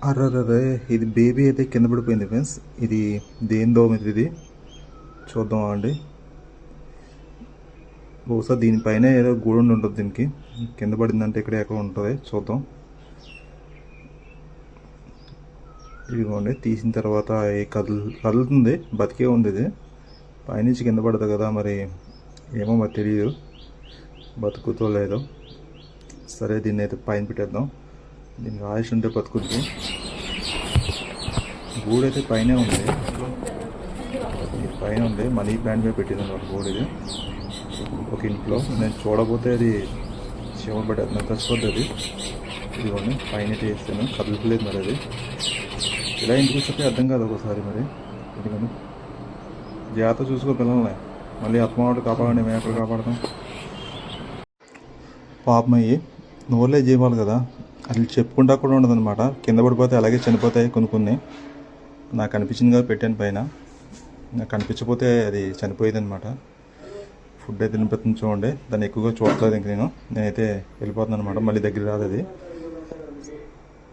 అర్రర్రే, ఇది బేబీ అయితే కింద పడిపోయింది ఫ్రెండ్స్. ఇది దేందో మరి ఇది చూద్దాం అండి. బహుశా దీనిపైన ఏదో గూడు ఉంటుంది. దీనికి కింద పడిందంటే ఇక్కడ ఎక్కడ ఉంటుంది చూద్దాం. ఇదిగోండి, తీసిన తర్వాత కదులుతుంది, బతికే ఉంది. ఇది పైనుంచి కింద పడదు కదా, మరి ఏమో మరి తెలియదు బతుకుతో లేదో. సరే, దీన్ని అయితే పైన పెట్టేద్దాం. దీనికి ఆయుష్ ఉంటే బతుకుద్ది. గూడైతే పైనే ఉంది, పైన ఉంది. మనీ ప్లాంట్ మీద పెట్టింది ఒక గూడు. ఇది ఒక ఇంట్లో నేను చూడబోతే అది చీమలు పట్టేస్తున్నాను, చచ్చిపోద్ది అది. ఇదిగోండి, పైన వేస్తాను, కదులుతలేదు మరి అది. ఇలా ఇంటికి వచ్చే అర్థం కాదు ఒకసారి. మరి ఎందుకంటే జాగ్రత్త చూసుకో పిల్లల్ని, మళ్ళీ ఆత్మవాడు కాపాడండి, మేము ఎక్కడ కాపాడతాం. పాపమయ్యి నోర్లే జీవాలు కదా, అసలు చెప్పుకుంటా కూడా ఉండదన్నమాట. కింద పడిపోతే అలాగే చనిపోతాయి కొన్ని. నాకు అనిపించింది కదా పెట్టాను పైన. నాకు కనిపించకపోతే అది చనిపోయేది అనమాట. ఫుడ్ అయితే తినిపిస్తుంది చూడండి. దాన్ని ఎక్కువగా చూడలేదు ఇంక నేనైతే వెళ్ళిపోతున్నాను అనమాట. మళ్ళీ దగ్గర రాదు అది.